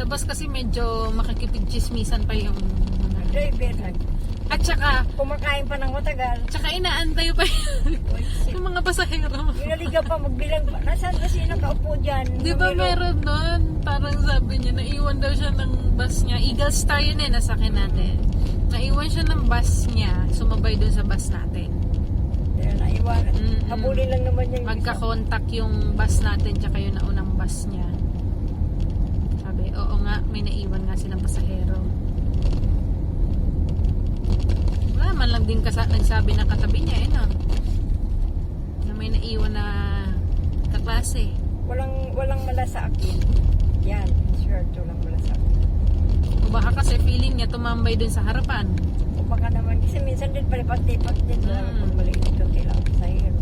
Sa bus kasi medyo makikipag-chismisan pa yung Driver. at saka Kumakain pa ng matagal. inaantay pa yung mga pasahero. Pinaliga pa, magbilang pa. Nasaan kasi nakaupo dyan? Di ba meron doon? Parang sabi niya, naiwan daw siya ng bus niya. Eagle Star yun eh, nasakyan natin. Naiwan siya ng bus niya, sumabay doon sa bus natin. Kaya naiwan. Habulin lang naman yung Magka-contact yung bus natin tsaka yung naunang bus niya. Sabi, oo nga, may naiwan nga silang pasahero. Wala man lang din nagsabi ng katabi niya, no? Na may naiwan na kaklase. Walang malasakit. Yan, sure, walang malasakit. O baka kasi feeling niya tumambay dun sa harapan. O baka naman, kasi minsan din palipat-lipat din. Kung maliit yung tila sa iyo.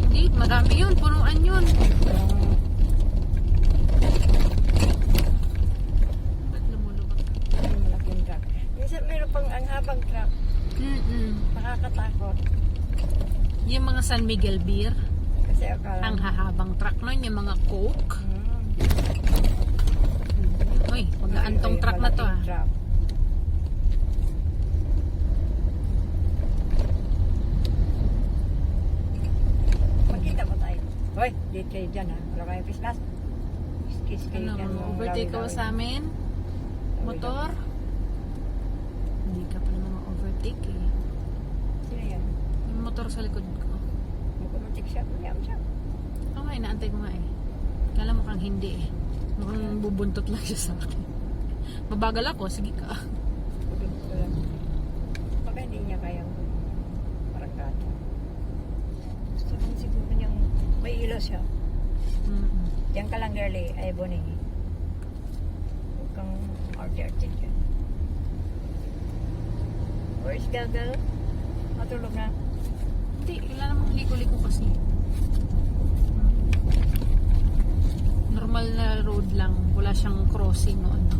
Hindi, marami yun, punuan yun. Ba't lumulubak? Malaking truck. Minsan meron pang ang habang truck. Nakakatakot. Yung mga San Miguel beer, Kasi akala. ang hahabang truck nun, yung mga Coke. Uy, mag-aantong truck na to ah. Truck. Magkita mo tayo. Hoy, dito kayo dyan ha. Wala kayong pismas. Kiss kayo Ano, dyan. overtake ka ba sa amin? Motor? Hindi ka pala naman overtake eh. Sino yan? Yung motor sa likod ko. Magkumatik siya. Mayam siya. Oo nga, inaantay ko nga eh. Kala mo kang hindi eh. Mukhang bubuntot lang siya sa akin. Mabagal ako, sige ka. Baka hindi niya kayang marangkata. Gusto lang siguro niyang may ilaw siya. Diyan ka lang girlie, ay boning. Huwag kang arte-arte dyan. Where's Gagal? Matulog na. Hindi, wala namang liko-liko kasi. Normal na road lang. Wala siyang crossing o ano.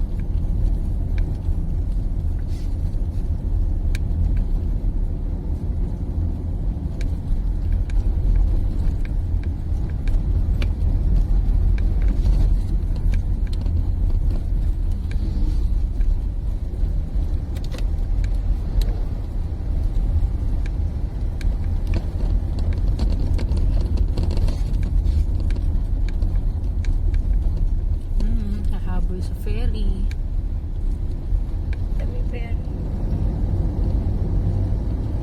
Hahabol sa ferry. Dami pa yan.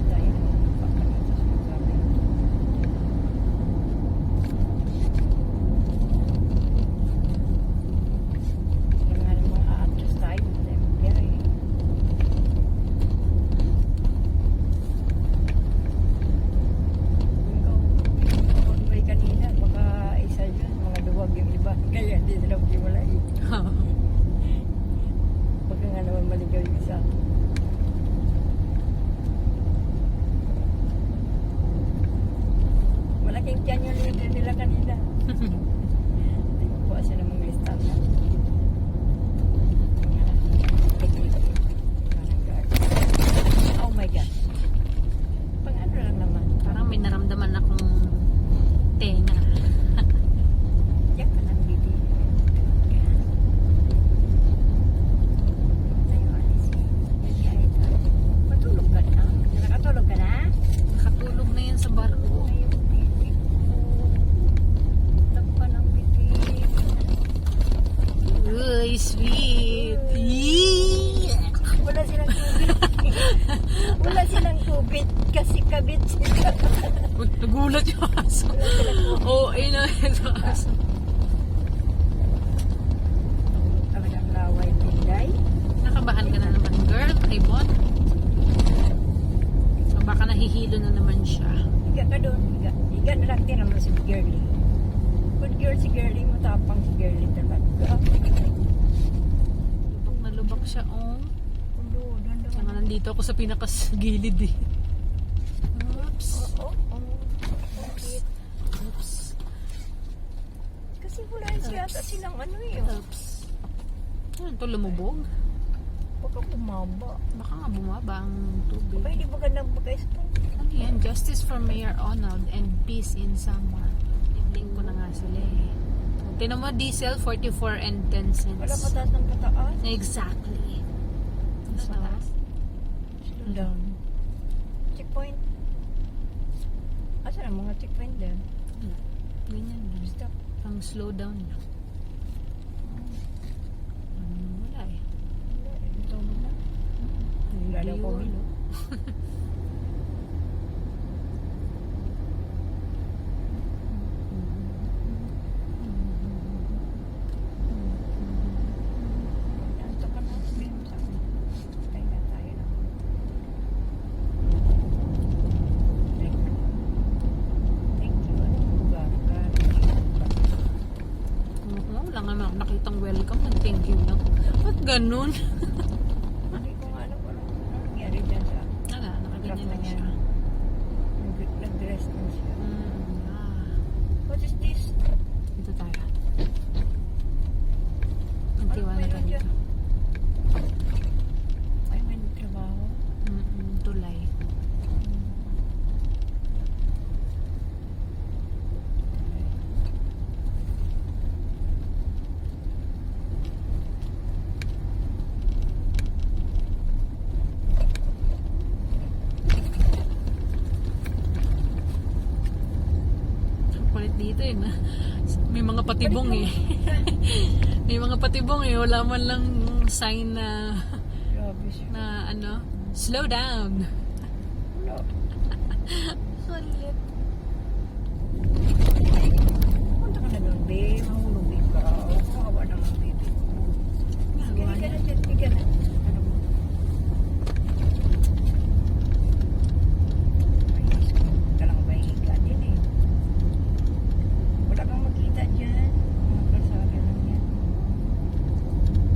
Dahil pakalito sa mga yung nga naman a-adjust tayo. Pero kung may kanina, baka isa yun, mga duwag yung iba. Kaya hindi nila maghiwalay. Baka nga naman maligaw yung isa. Malaking tiyan yung leader nila kanina. Hindi ko po siya ng mga listahan. Oh my God. Pang ano lang naman. Parang may naramdaman akong tenga. Diyan ka lang, baby. Matulog ka na? Nakatulog ka na? Nakatulog na yan sa barko. Ay, yung bibig mo. Tagpa ng bibig. Uy, sweet. Yee! Wala silang tubig. Wala silang tubig kasi kabit sila. Uy, nagulat yung aso. Oo, ayun na yung aso. Talagang laway tinday. Nakabahan ka na naman, girl. Ibon. So, baka nahihilo na naman siya. Higa ka doon. Higa. Higa na lang din naman si Girlie. Good girl si Girlie. Matapang si Girlie talaga. Lubak na lubak siya, oh. Doon, doon. Kaya nga nandito ako sa pinakagilid eh. Oops. Oo. Bakit? Oops. Kasi wala yata silang ano eh. Oops. Ano ito, lumubog? Baka bumaba. Baka nga bumaba ang tubig. Baka hindi ba gandang bagay sa Ano yan? Justice for Mayor Onald and peace in Samar. I-link ko na nga sila eh. Tinan mo, diesel 44 and 10 cents. Wala pataas ng pataas. Exactly. Mas mataas. Slow down. Checkpoint. Asa na mga checkpoint din? Wala. Ganyan lang. Stop. Pang slow down lang. Wala eh. Ito mo na. Wala daw po milo. Anto ka na. Sabihin mo sa akin. Tayo na tayo na. Thank you. Thank you. Anong lugar ka? Oo, wala nga ako nakitang welcome. Thank you lang. Ba't ganun? Hindi ko nga alam kung anong nangyari dyan sa Wala, nakaganyan truck lang na siya. yan. Nag-dress na siya. Ah. What is this? Dito tayo. Magtiwala Ano tayo meron dito. Ay, may trabaho. Tulay. Kulit dito eh. May mga patibong eh. May mga patibong eh. Wala man lang sign na Grabe siya. ano, slow down. No. Kulit. Punta ka na doon, babe. Mahulog ikaw. Kawawa naman, baby. Nagawa Ika niya. na dyan. Ika na. Ano mo? Ay, Diyos ko. Kalang mahiga din eh. Wala kang makita dyan. Mga kalsada lang yan.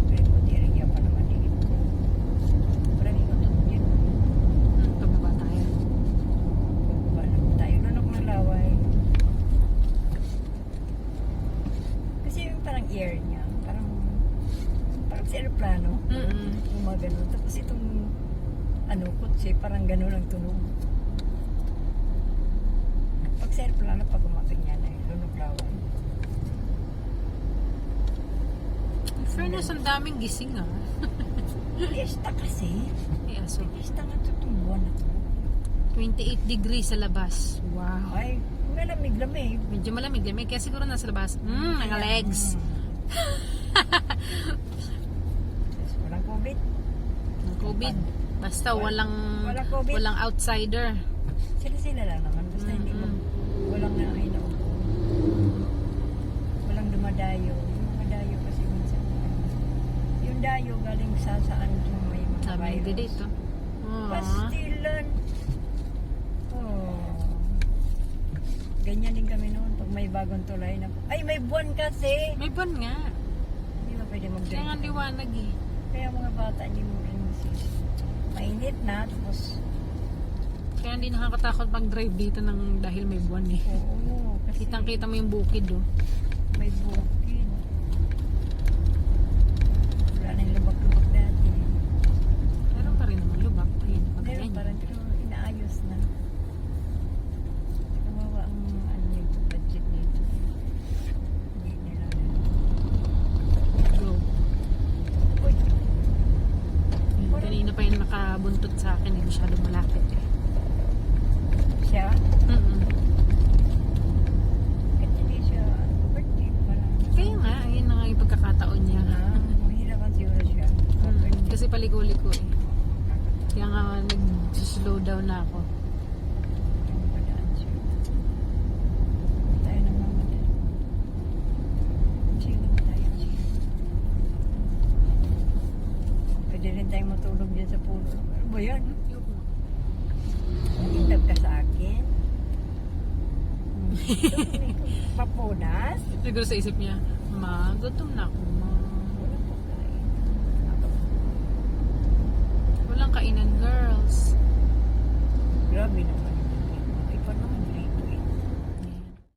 Pero kung di rin yan pa naman din. Parang ikutok dyan. Pababa tayo. Bababa naman tayo. Lunok ng laway. Kasi yung parang air niya. Parang sa aeroplano. Yung mga ganun. Tapos itong kutsi, parang ganun ang tunog. Pag sa aeroplano, pag umapit niya na yung lunok laway. In fairness, ang daming gising ah. Fiesta kasi. Ay, aso. Fiesta nga ito itong buwan na to. 28 degrees sa labas. Wow. Ay, malamig-lamig. Medyo malamig-lamig. Kaya siguro nasa labas. Mga legs. Tapos walang COVID. Ng COVID. Basta walang Walang COVID. walang outsider. Sila-sila lang naman. Basta hindi mo, walang naupo. Walang dumadayo. Yung mga dayo kasi minsan. Yung dayo galing sa saan yung may mga Sabi virus. hindi dito. Pastilan. Oh. Ganyan din kami noon. Pag may bagong tulay na. Ay, may buwan kasi. May buwan nga. Hindi ba pwede mag-drink? Kaya nga liwanag eh. Kaya mga bata hindi mo rin masisi. Mainit na. Tapos, Kaya hindi nakakatakot mag-drive dito ng dahil may buwan eh. oo. Kasi Kitang-kita mo yung bukid oh. may bukid. Wala na yung lubak-lubak dati. Meron pa rin naman lubak. Ayun, Meron pagkain. pa rin. Pero inaayos na. Kawawa ang yung budget nito. Hindi nila. Go. Uy, Yun, kanina pa yung nakabuntot sa akin eh. Masyadong malapit eh. siya. Mm-mm. Kahit hindi siya birthday pa lang. Kaya nga, ayun na nga yung pagkakataon niya. Mahirapan siguro siya. Kasi paliko-liko eh. Kaya nga nag-slow down na ako. Padaan siya. Tayo na mama din. Chill lang tayo, chill. Pwede rin tayong matulog dyan sa puno. Ano ba yan? Indag ka sa akin? Papunas? Siguro sa isip niya, ma, gutom na ako, ma. Walang pagkain. Walang kainan, girls. Grabe naman.